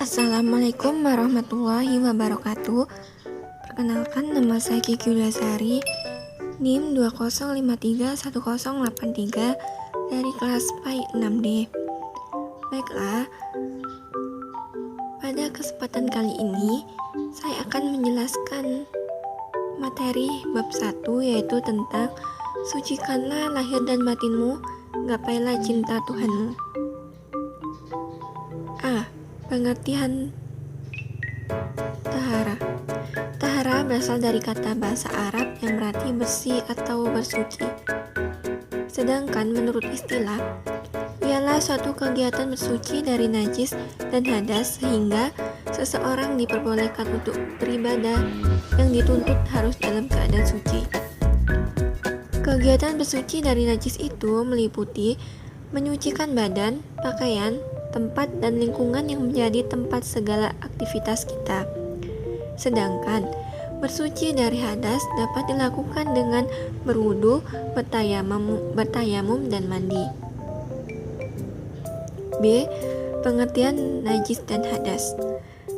Assalamualaikum warahmatullahi wabarakatuh. Perkenalkan, nama saya Kiki Ulasari, NIM 20531083 dari kelas PAI 6D. Baiklah, pada kesempatan kali ini saya akan menjelaskan materi bab 1, yaitu tentang sucikanlah lahir dan batinmu, gapailah cinta Tuhanmu. Pengertian tahara. Tahara berasal dari kata bahasa Arab yang berarti bersih atau bersuci. Sedangkan menurut istilah, ialah suatu kegiatan bersuci dari najis dan hadas sehingga seseorang diperbolehkan untuk beribadah yang dituntut harus dalam keadaan suci. Kegiatan bersuci dari najis itu meliputi menyucikan badan, pakaian, tempat dan lingkungan yang menjadi tempat segala aktivitas kita. Sedangkan bersuci dari hadas dapat dilakukan dengan berwudu, bertayamum dan mandi. B. Pengertian najis dan hadas.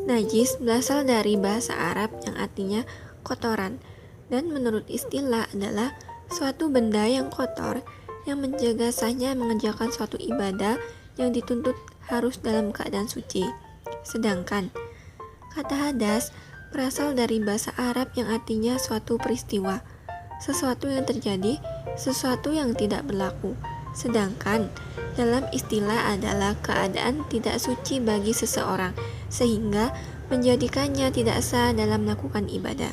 Najis berasal dari bahasa Arab yang artinya kotoran, dan menurut istilah adalah suatu benda yang kotor yang menjaga sahnya mengerjakan suatu ibadah yang dituntut harus dalam keadaan suci. Sedangkan kata hadas berasal dari bahasa Arab yang artinya suatu peristiwa, sesuatu yang terjadi, sesuatu yang tidak berlaku. Sedangkan dalam istilah adalah keadaan tidak suci bagi seseorang, sehingga menjadikannya tidak sah dalam melakukan ibadah.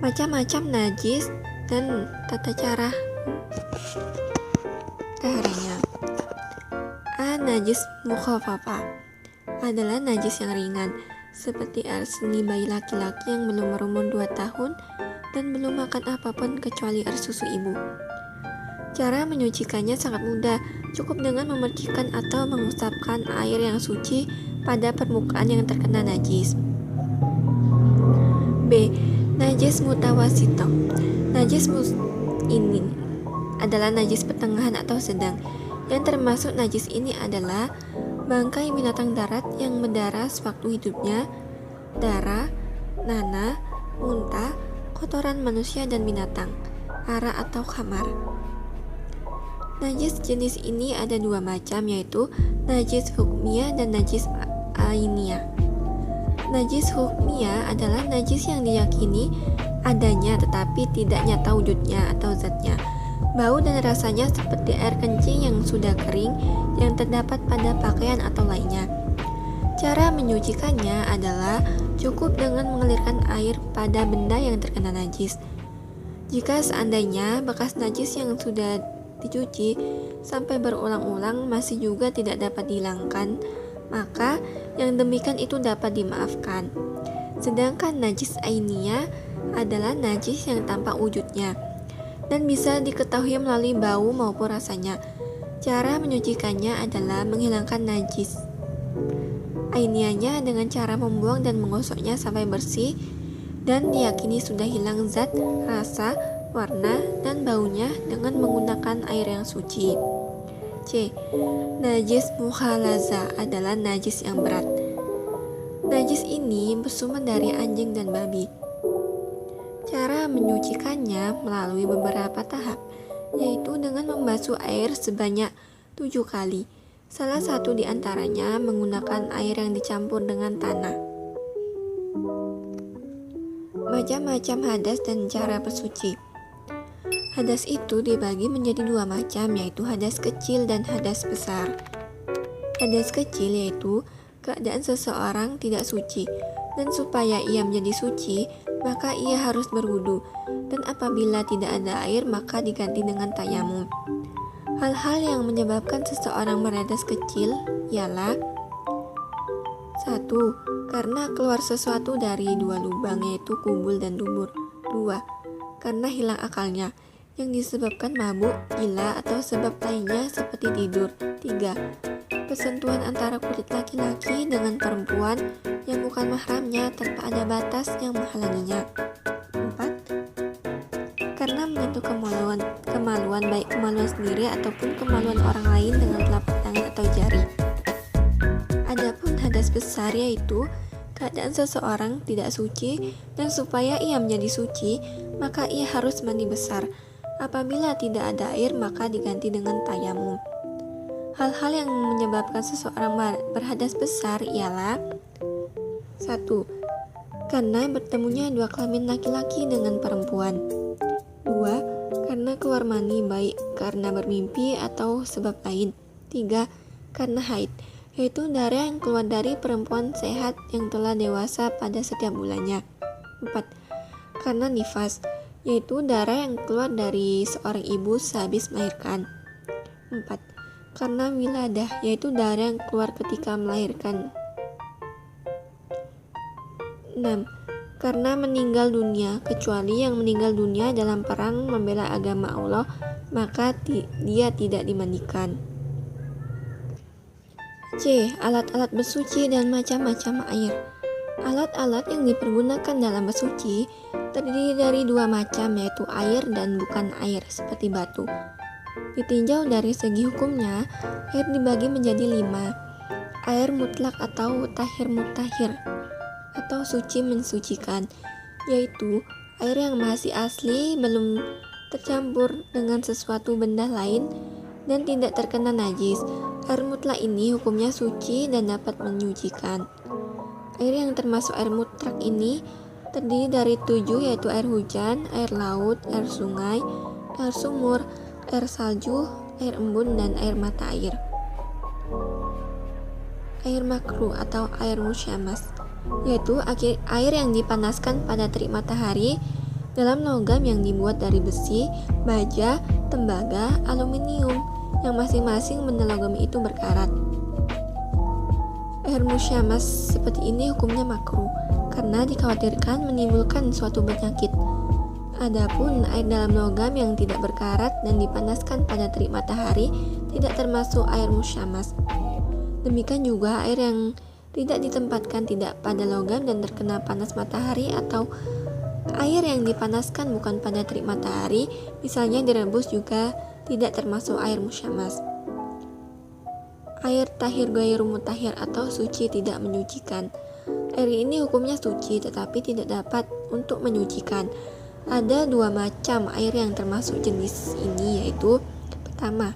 Macam-macam najis dan tata cara taharanya. Najis mukhafafah adalah najis yang ringan, seperti air seni bayi laki-laki yang belum berumur 2 tahun dan belum makan apapun kecuali air susu ibu. Cara menyucikannya sangat mudah, cukup dengan memercikkan atau mengusapkan air yang suci pada permukaan yang terkena najis. B. Najis mutawasito. Najis ini adalah najis pertengahan atau sedang. Yang termasuk najis ini adalah bangkai binatang darat yang berdarah sewaktu hidupnya, darah, nanah, muntah, kotoran manusia dan binatang, arak atau khamar. Najis jenis ini ada 2 macam, yaitu najis hukmiyah dan najis ainiyah. Najis hukmiyah adalah najis yang diyakini adanya tetapi tidak nyata wujudnya atau zatnya. Bau dan rasanya seperti air kencing yang sudah kering yang terdapat pada pakaian atau lainnya. Cara menyucikannya adalah cukup dengan mengalirkan air pada benda yang terkena najis. Jika seandainya bekas najis yang sudah dicuci sampai berulang-ulang masih juga tidak dapat dihilangkan, maka yang demikian itu dapat dimaafkan. Sedangkan najis ainiyah adalah najis yang tampak wujudnya dan bisa diketahui melalui bau maupun rasanya. Cara menyucikannya adalah menghilangkan najis ainiyahnya dengan cara membuang dan menggosoknya sampai bersih dan diyakini sudah hilang zat, rasa, warna, dan baunya dengan menggunakan air yang suci. C. Najis mukhalaza adalah najis yang berat. Najis ini bersumber dari anjing dan babi. Cara menyucikannya melalui beberapa tahap, yaitu dengan membasuh air sebanyak 7 kali. Salah satu di antaranya menggunakan air yang dicampur dengan tanah. Macam-macam hadas dan cara bersuci. Hadas itu dibagi menjadi 2 macam, yaitu hadas kecil dan hadas besar. Hadas kecil yaitu keadaan seseorang tidak suci, dan supaya ia menjadi suci, maka ia harus berwudu, dan apabila tidak ada air maka diganti dengan tayamum. Hal-hal yang menyebabkan seseorang berhadas kecil ialah 1. Karena keluar sesuatu dari 2 lubang, yaitu kubul dan dubur. 2. Karena hilang akalnya, yang disebabkan mabuk, gila, atau sebab lainnya seperti tidur. 3. Persentuhan antara kulit laki-laki dengan perempuan yang bukan mahramnya tanpa ada batas yang menghalanginya. 4. Karena menyentuh kemaluan baik kemaluan sendiri ataupun kemaluan orang lain dengan telapak tangan atau jari. berhadas besar, yaitu keadaan seseorang tidak suci, dan supaya ia menjadi suci, maka ia harus mandi besar. Apabila tidak ada air, maka diganti dengan tayamum. Hal-hal yang menyebabkan seseorang berhadas besar ialah 1. Karena bertemunya dua kelamin laki-laki dengan perempuan. 2. Karena keluar mani, baik karena bermimpi atau sebab lain. 3. Karena haid, yaitu darah yang keluar dari perempuan sehat yang telah dewasa pada setiap bulannya. 4. Karena nifas, yaitu darah yang keluar dari seorang ibu sehabis melahirkan. 4. Karena wiladah, yaitu darah yang keluar ketika melahirkan. 6. Karena meninggal dunia, kecuali yang meninggal dunia dalam perang membela agama Allah, maka dia tidak dimandikan. C. Alat-alat bersuci dan macam-macam air. Alat-alat yang dipergunakan dalam bersuci terdiri dari dua macam, yaitu air dan bukan air, seperti batu. Ditinjau dari segi hukumnya, air dibagi menjadi 5. Air mutlak atau tahir mutahhir, atau suci mensucikan, yaitu air yang masih asli, belum tercampur dengan sesuatu benda lain, dan tidak terkena najis. Air mutlak ini hukumnya suci dan dapat menyucikan. Air yang termasuk air mutlak ini terdiri dari 7, yaitu air hujan, air laut, air sungai, air sumur, air salju, air embun, dan air mata air. Air makruh atau air musyamas, yaitu air yang dipanaskan pada terik matahari dalam logam yang dibuat dari besi, baja, tembaga, aluminium, yang masing-masing benda logam itu berkarat. Air musyamas seperti ini hukumnya makruh karena dikhawatirkan menimbulkan suatu penyakit. Adapun air dalam logam yang tidak berkarat dan dipanaskan pada terik matahari tidak termasuk air musyamas. Demikian juga air yang tidak ditempatkan tidak pada logam dan terkena panas matahari, atau air yang dipanaskan bukan pada terik matahari, misalnya direbus, juga tidak termasuk air musyamas. Air tahir ghairu mutahhir atau suci tidak menyucikan. Air ini hukumnya suci tetapi tidak dapat untuk menyucikan. Ada dua macam air yang termasuk jenis ini, yaitu pertama,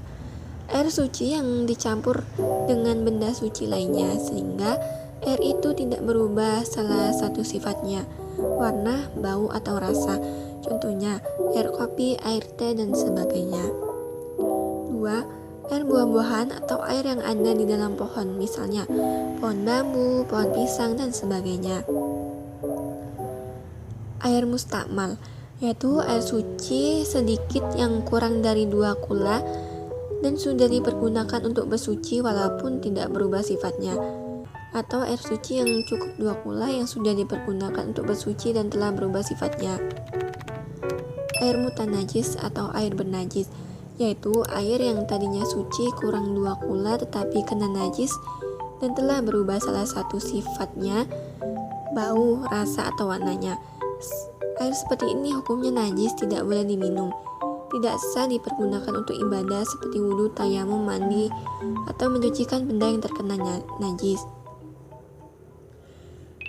air suci yang dicampur dengan benda suci lainnya sehingga air itu tidak berubah salah satu sifatnya, warna, bau, atau rasa. Contohnya air kopi, air teh, dan sebagainya. 2. Air buah-buahan atau air yang ada di dalam pohon, misalnya pohon bambu, pohon pisang, dan sebagainya. Air mustakmal, yaitu air suci sedikit yang kurang dari 2 kula dan sudah dipergunakan untuk bersuci walaupun tidak berubah sifatnya, atau air suci yang cukup 2 kula yang sudah dipergunakan untuk bersuci dan telah berubah sifatnya. Air mutanajis atau air bernajis, yaitu air yang tadinya suci kurang 2 kula tetapi kena najis dan telah berubah salah satu sifatnya, bau, rasa, atau warnanya. Air seperti ini hukumnya najis, tidak boleh diminum, tidak sah dipergunakan untuk ibadah seperti wudhu, tayamum, mandi, atau mencucikan benda yang terkena najis.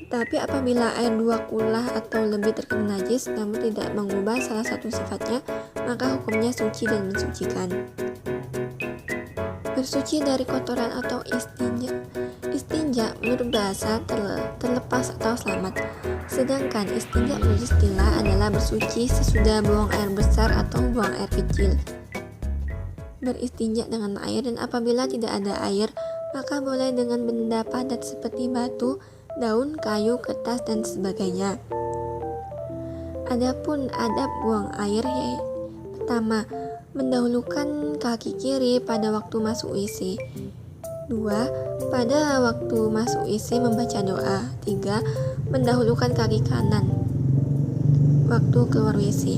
Tetapi apabila air 2 kulah atau lebih terkena najis namun tidak mengubah salah satu sifatnya, maka hukumnya suci dan mensucikan. Bersuci dari kotoran atau istinja. Istinja menurut bahasa terlepas atau selamat, sedangkan istinja menurut istilah adalah bersuci sesudah buang air besar atau buang air kecil. Beristinja dengan air, dan apabila tidak ada air, maka boleh dengan benda padat seperti batu, daun, kayu, kertas, dan sebagainya. Adapun adab buang air, pertama, mendahulukan kaki kiri pada waktu masuk WC. 2. Pada waktu masuk WC membaca doa. 3. Mendahulukan kaki kanan waktu keluar WC.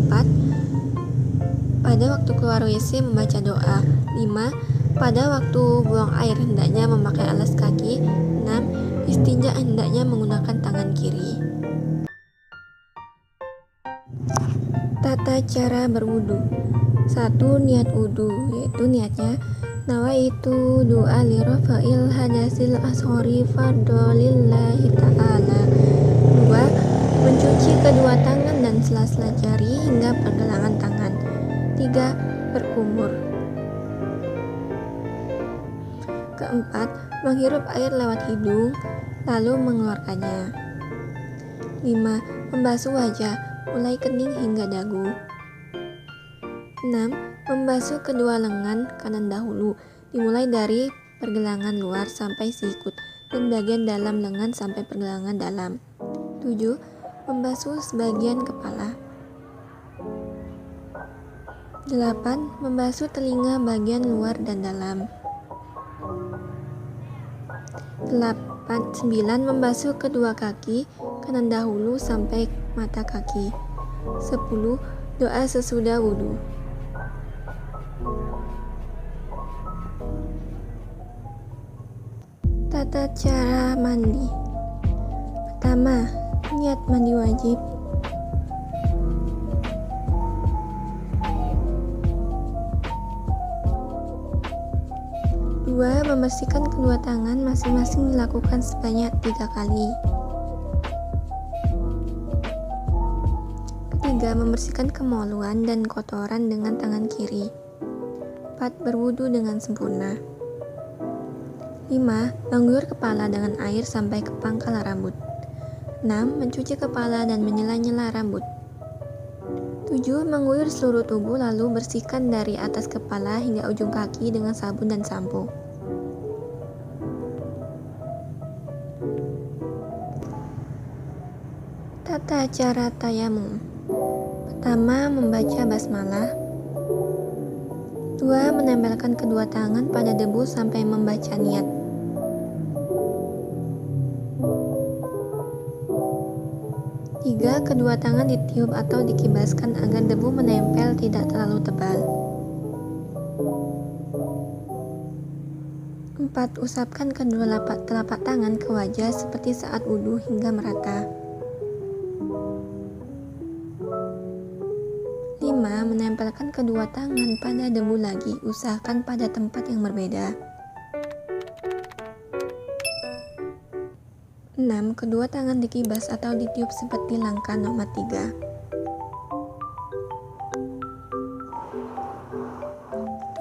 4. Pada waktu keluar WC membaca doa. 5. Pada waktu buang air hendaknya memakai alas kaki. 6. Istinja hendaknya menggunakan tangan kiri. Tata cara berwudu. 1. Niat wudu, yaitu niatnya Nawaitu du'a li rafa'il hadasil ashori fardolillahi ta'ala. 2. Mencuci kedua tangan dan sela-sela jari hingga pergelangan tangan. 3. Berkumur. Keempat, menghirup air lewat hidung, lalu mengeluarkannya. 5. Membasuh wajah, mulai kening hingga dagu. 6. Membasuh kedua lengan kanan dahulu, dimulai dari pergelangan luar sampai sikut, dan bagian dalam lengan sampai pergelangan dalam. 7. Membasuh sebagian kepala. 8. Membasuh telinga bagian luar dan dalam. 9. Membasuh kedua kaki kanan dahulu sampai mata kaki. 10. Doa sesudah wudhu. Tata cara mandi. Pertama, niat mandi wajib. 2. Membersihkan kedua tangan masing-masing dilakukan sebanyak 3 kali. Ketiga, membersihkan kemaluan dan kotoran dengan tangan kiri. 4. Berwudu dengan sempurna. 5. Mengguyur kepala dengan air sampai ke pangkal rambut. 6. Mencuci kepala dan menyela-nyela rambut. 7. Mengguyur seluruh tubuh lalu bersihkan dari atas kepala hingga ujung kaki dengan sabun dan sampo. Tata cara tayamum. Pertama, membaca basmalah. 2. Menempelkan kedua tangan pada debu sampai membaca niat. 3. Kedua tangan ditiup atau dikibaskan agar debu menempel tidak terlalu tebal. 4. Usapkan kedua telapak tangan ke wajah seperti saat wudhu hingga merata. 5. Menempelkan kedua tangan pada debu lagi, usahakan pada tempat yang berbeda. 6. Kedua tangan dikibas atau ditiup seperti langkah nomor 3.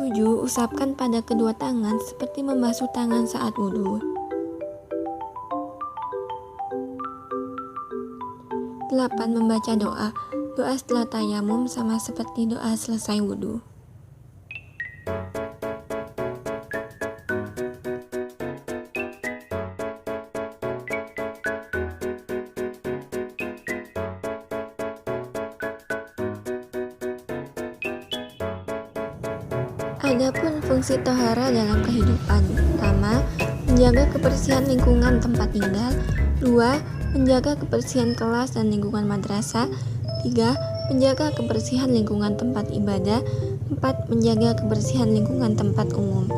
7. Usapkan pada kedua tangan seperti membasuh tangan saat wudhu. 8. Membaca doa. Doa setelah tayamum sama seperti doa selesai wudhu. Adapun fungsi tohara dalam kehidupan. Pertama, menjaga kebersihan lingkungan tempat tinggal. 2. Menjaga kebersihan kelas dan lingkungan madrasah. 3. Menjaga kebersihan lingkungan tempat ibadah. 4. Menjaga kebersihan lingkungan tempat umum.